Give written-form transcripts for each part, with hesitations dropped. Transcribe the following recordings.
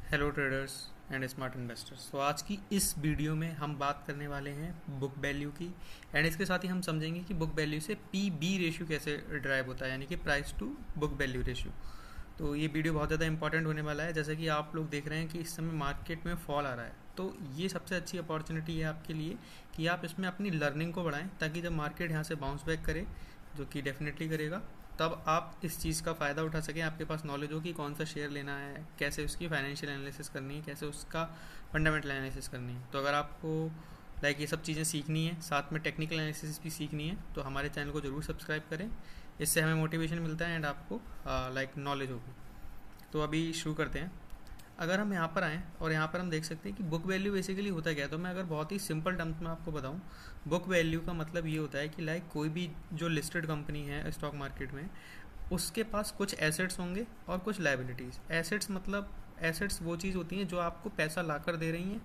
Hello traders and smart investors. तो आज की इस वीडियो में हम बात करने वाले हैं बुक वैल्यू की एंड इसके साथ ही हम समझेंगे कि बुक वैल्यू से पी बी रेशियो कैसे ड्राइव होता है, यानी कि price to book value ratio. तो ये वीडियो बहुत ज़्यादा इंपॉर्टेंट होने वाला है। जैसे कि आप लोग देख रहे हैं कि इस समय मार्केट में फॉल आ रहा है, तो ये सबसे अच्छी अपॉर्चुनिटी है आपके लिए कि आप इसमें अपनी लर्निंग को बढ़ाएं, ताकि जब मार्केट यहाँ से बाउंस बैक करे, जो कि डेफिनेटली करेगा, तब आप इस चीज़ का फ़ायदा उठा सकें। आपके पास नॉलेज हो कि कौन सा शेयर लेना है, कैसे उसकी फाइनेंशियल एनालिसिस करनी है, कैसे उसका फंडामेंटल एनालिसिस करनी है। तो अगर आपको ये सब चीज़ें सीखनी है, साथ में टेक्निकल एनालिसिस भी सीखनी है, तो हमारे चैनल को ज़रूर सब्सक्राइब करें। इससे हमें मोटिवेशन मिलता है एंड आपको नॉलेज होगी। तो अभी शुरू करते हैं। अगर हम यहाँ पर आएँ और यहाँ पर हम देख सकते हैं कि बुक वैल्यू बेसिकली होता क्या है। तो मैं अगर बहुत ही सिंपल टर्म्स में आपको बताऊँ, बुक वैल्यू का मतलब ये होता है कि कोई भी जो लिस्टेड कंपनी है स्टॉक मार्केट में, उसके पास कुछ एसेट्स होंगे और कुछ लाइबिलिटीज़। एसेट्स मतलब एसेट्स वो चीज़ होती हैं जो आपको पैसा ला कर दे रही हैं।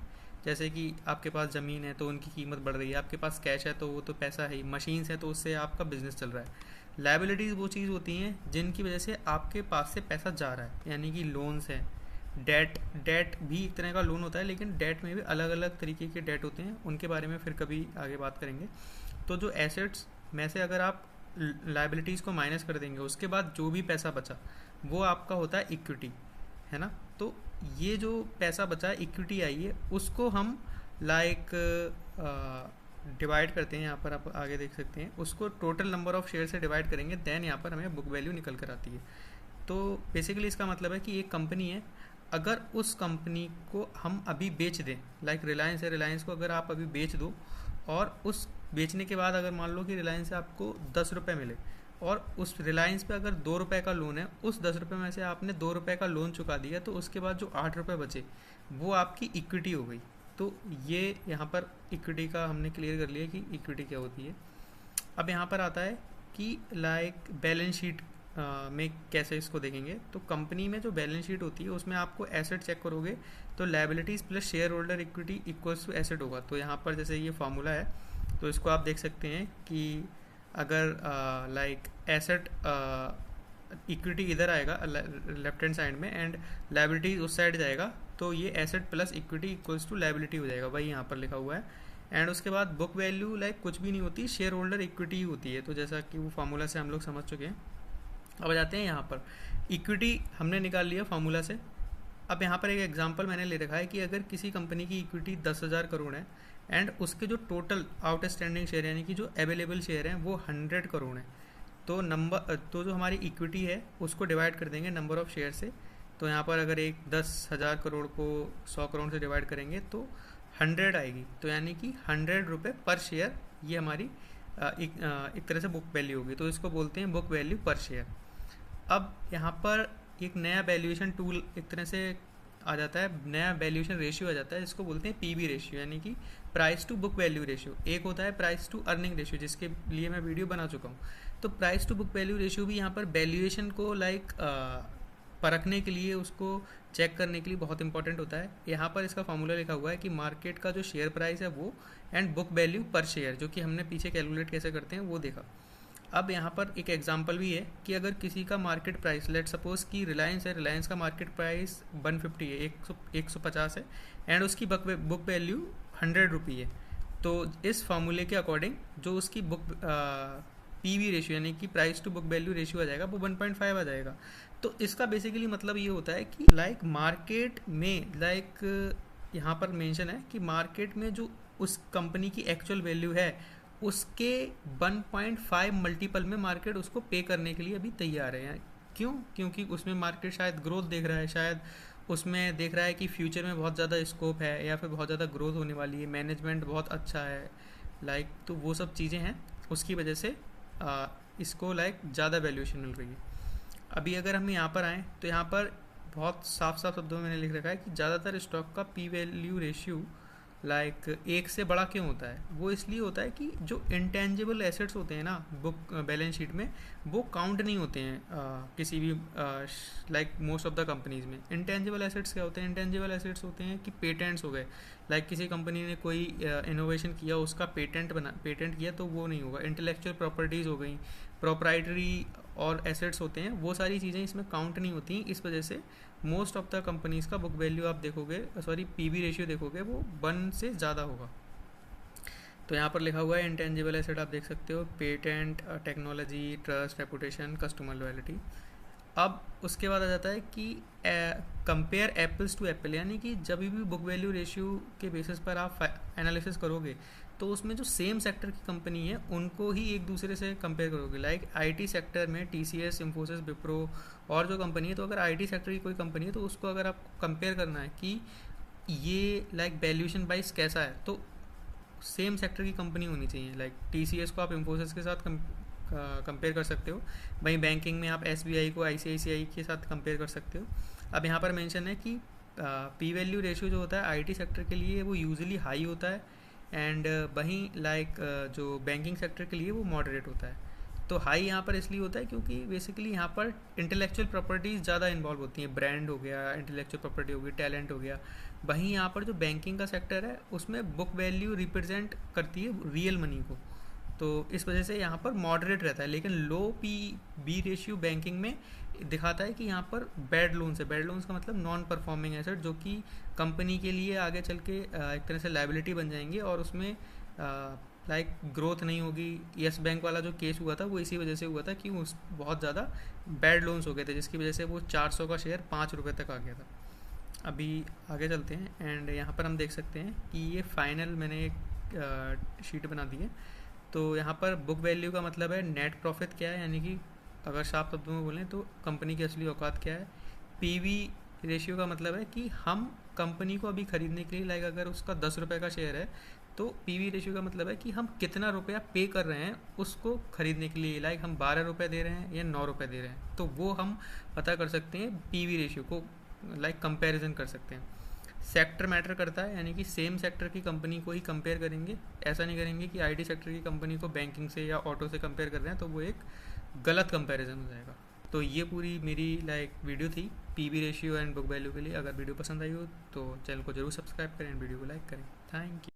जैसे कि आपके पास ज़मीन है तो उनकी कीमत बढ़ रही है, आपके पास कैश है तो वो तो पैसा है ही, मशीन्स है तो उससे आपका बिजनेस चल रहा है। लाइबिलिटीज़ वो चीज़ होती हैं जिनकी वजह से आपके पास से पैसा जा रहा है, यानी कि लोन्स हैं, डेट। डेट भी एक तरह का लोन होता है, लेकिन डेट में भी अलग अलग तरीके के डेट होते हैं, उनके बारे में फिर कभी आगे बात करेंगे। तो जो एसेट्स में से अगर आप लाइबिलिटीज़ को माइनस कर देंगे, उसके बाद जो भी पैसा बचा वो आपका होता है इक्विटी, है ना। तो ये जो पैसा बचा है, इक्विटी आई है, उसको हम डिवाइड करते हैं। यहाँ पर आप आगे देख सकते हैं, उसको टोटल नंबर ऑफ शेयर से डिवाइड करेंगे, देन यहाँ पर हमें बुक वैल्यू निकल कर आती है। तो बेसिकली इसका मतलब है कि एक कंपनी है, अगर उस कंपनी को हम अभी बेच दें, रिलायंस है, रिलायंस को अगर आप अभी बेच दो और उस बेचने के बाद अगर मान लो कि रिलायंस से आपको 10 रुपये मिले और उस रिलायंस पे अगर 2 रुपये का लोन है, उस 10 रुपये में से आपने 2 रुपये का लोन चुका दिया, तो उसके बाद जो 8 रुपये बचे वो आपकी इक्विटी हो गई। तो ये यहाँ पर इक्विटी का हमने क्लियर कर लिया कि इक्विटी क्या होती है। अब यहाँ पर आता है कि बैलेंस शीट में कैसे इसको देखेंगे। तो कंपनी में जो बैलेंस शीट होती है उसमें आपको एसेट चेक करोगे तो liabilities plus shareholder equity equals to asset होगा। तो यहाँ पर जैसे ये फार्मूला है, तो इसको आप देख सकते हैं कि अगर एसेट इक्विटी इधर आएगा लेफ्ट हैंड साइड में एंड लायबिलिटीज उस साइड जाएगा, तो ये asset plus equity equals to liability हो जाएगा, वही यहाँ पर लिखा हुआ है। एंड उसके बाद बुक वैल्यू कुछ भी नहीं होती, शेयर होल्डर इक्विटी ही होती है। तो जैसा कि वो फार्मूला से हम लोग समझ चुके हैं। अब आ जाते हैं यहाँ पर, इक्विटी हमने निकाल लिया फार्मूला से। अब यहाँ पर एक एग्जांपल मैंने ले रखा है कि अगर किसी कंपनी की इक्विटी 10,000 करोड़ है एंड उसके जो टोटल आउटस्टैंडिंग शेयर यानी कि जो अवेलेबल शेयर हैं वो 100 करोड़ हैं, तो जो हमारी इक्विटी है उसको डिवाइड कर देंगे नंबर ऑफ शेयर से। तो यहाँ पर अगर 10,000 करोड़ को 100 करोड़ से डिवाइड करेंगे तो 100 आएगी, तो यानी कि 100 रुपये पर शेयर ये हमारी एक तरह से बुक वैल्यू होगी। तो इसको बोलते हैं बुक वैल्यू पर शेयर। अब यहाँ पर एक नया वैल्यूएशन टूल एक तरह से आ जाता है, नया वैल्यूएशन रेशियो आ जाता है, जिसको बोलते हैं पीबी रेशियो, यानी कि price to book value ratio. एक होता है प्राइस टू अर्निंग रेशियो, जिसके लिए मैं वीडियो बना चुका हूँ। तो price to book value ratio भी यहाँ पर वैल्यूएशन को परखने के लिए, उसको चेक करने के लिए बहुत इंपॉर्टेंट होता है। यहाँ पर इसका फॉर्मूला लिखा हुआ है कि मार्केट का जो शेयर प्राइस है वो एंड बुक वैल्यू पर शेयर, जो कि हमने पीछे कैलकुलेट कैसे करते हैं वो देखा। अब यहाँ पर एक एग्जांपल भी है कि अगर किसी का मार्केट प्राइस, लेट सपोज कि रिलायंस है, रिलायंस का मार्केट प्राइस 150 है, 150 है एंड उसकी बुक वैल्यू 100 रुपये है। तो इस फार्मूले के अकॉर्डिंग जो उसकी बुक पीवी रेशियो यानी कि price to book value ratio आ जाएगा वो 1.5 आ जाएगा। तो इसका बेसिकली मतलब ये होता है कि मार्केट में यहाँ पर मेंशन है कि मार्केट में जो उस कंपनी की एक्चुअल वैल्यू है उसके 1.5 मल्टीपल में मार्केट उसको पे करने के लिए अभी तैयार है। क्यों? क्योंकि उसमें मार्केट शायद ग्रोथ देख रहा है, शायद उसमें देख रहा है कि फ्यूचर में बहुत ज़्यादा स्कोप है या फिर बहुत ज़्यादा ग्रोथ होने वाली है, मैनेजमेंट बहुत अच्छा है, तो वो सब चीज़ें हैं, उसकी वजह से इसको ज़्यादा वैल्यूएशन मिल रही है। अभी अगर हम यहाँ पर आएँ तो यहाँ पर बहुत साफ साफ शब्दों में मैंने लिख रखा है कि ज़्यादातर स्टॉक का पी वैल्यू रेशियो 1 से बड़ा क्यों होता है। वो इसलिए होता है कि जो इंटेंजिबल एसेट्स होते हैं ना बुक बैलेंस शीट में, वो काउंट नहीं होते हैं किसी भी मोस्ट ऑफ द कंपनीज में। इंटेंजिबल एसेट्स क्या होते हैं? इंटेंजिबल एसेट्स होते हैं कि पेटेंट्स हो गए, किसी कंपनी ने कोई इनोवेशन किया, उसका पेटेंट किया, तो वो नहीं होगा। इंटेलेक्चुअल प्रॉपर्टीज़ हो गई, प्रोप्राइटरी और एसेट्स होते हैं, वो सारी चीज़ें इसमें काउंट नहीं होती। इस वजह से मोस्ट ऑफ द कंपनीज़ का बुक वैल्यू आप देखोगे, सॉरी पीवी रेशियो देखोगे, वो 1 से ज़्यादा होगा। तो यहाँ पर लिखा हुआ है इंटेंजिबल एसेट, आप देख सकते हो patent, technology, trust, reputation, customer loyalty. अब उसके बाद आ जाता है कि कंपेयर एप्पल्स टू एप्पल, यानी कि जब भी बुक वैल्यू रेशियो के बेसिस पर आप एनालिसिस करोगे तो उसमें जो सेम सेक्टर की कंपनी है उनको ही एक दूसरे से कंपेयर करोगे। लाइक आईटी सेक्टर में टीसीएस, इंफोसिस, विप्रो और जो कंपनी है, तो अगर आईटी सेक्टर की कोई कंपनी है तो उसको अगर आप कंपेयर करना है कि ये लाइक वैल्यूएशन वाइज कैसा है, तो सेम सेक्टर की कंपनी होनी चाहिए। लाइक टीसीएस को आप इंफोसिस के साथ कंपेयर कर सकते हो, वहीं बैंकिंग में आप एसबीआई को आईसीआईसीआई के साथ कंपेयर कर सकते हो। अब यहाँ पर मेंशन है कि पी वैल्यू रेशियो जो होता है आईटी सेक्टर के लिए वो यूजुअली हाई होता है, एंड वहीं लाइक जो बैंकिंग सेक्टर के लिए वो मॉडरेट होता है। तो हाई यहाँ पर इसलिए होता है क्योंकि बेसिकली यहाँ पर इंटेलेक्चुअल प्रॉपर्टीज़ ज़्यादा इन्वॉल्व होती हैं, ब्रांड हो गया, इंटेलेक्चुअल प्रॉपर्टी हो गई, टैलेंट हो गया। वहीं यहाँ पर जो बैंकिंग का सेक्टर है उसमें बुक वैल्यू रिप्रेजेंट करती है रियल मनी को, तो इस वजह से यहाँ पर मॉडरेट रहता है। लेकिन लो पी बी रेशियो बैंकिंग में दिखाता है कि यहाँ पर बैड लोन्स है। बैड लोन्स का मतलब नॉन परफॉर्मिंग एसेट, जो कि कंपनी के लिए आगे चल के एक तरह से लाइबिलिटी बन जाएंगे और उसमें लाइक ग्रोथ नहीं होगी। येस बैंक वाला जो केस हुआ था वो इसी वजह से हुआ था कि उस बहुत ज़्यादा बैड लोन्स हो गए थे, जिसकी वजह से वो 400 का शेयर 5 रुपये तक आ गया था। अभी आगे चलते हैं एंड यहाँ पर हम देख सकते हैं कि ये फाइनल मैंने एक शीट बना दी है। तो यहाँ पर बुक वैल्यू का मतलब है नेट प्रॉफिट क्या है, यानी कि अगर साफ शब्दों में बोलें तो कंपनी की असली औकात क्या है। पीवी रेशियो का मतलब है कि हम कंपनी को अभी ख़रीदने के लिए, लाइक अगर उसका 10 रुपये का शेयर है तो पीवी रेशियो का मतलब है कि हम कितना रुपया पे कर रहे हैं उसको ख़रीदने के लिए। लाइक हम 12 रुपये दे रहे हैं या 9 रुपये दे रहे हैं, तो वो हम पता कर सकते हैं पीवी रेशियो को, लाइक कंपैरिजन कर सकते हैं। सेक्टर मैटर करता है, यानी कि सेम सेक्टर की कंपनी को ही कंपेयर करेंगे। ऐसा नहीं करेंगे कि आईटी सेक्टर की कंपनी को बैंकिंग से या ऑटो से कंपेयर कर रहे हैं, तो वो एक गलत कंपैरिजन हो जाएगा। तो ये पूरी मेरी लाइक वीडियो थी PV ratio and book value के लिए। अगर वीडियो पसंद आई हो तो चैनल को जरूर सब्सक्राइब करें, वीडियो को लाइक करें। Thank you.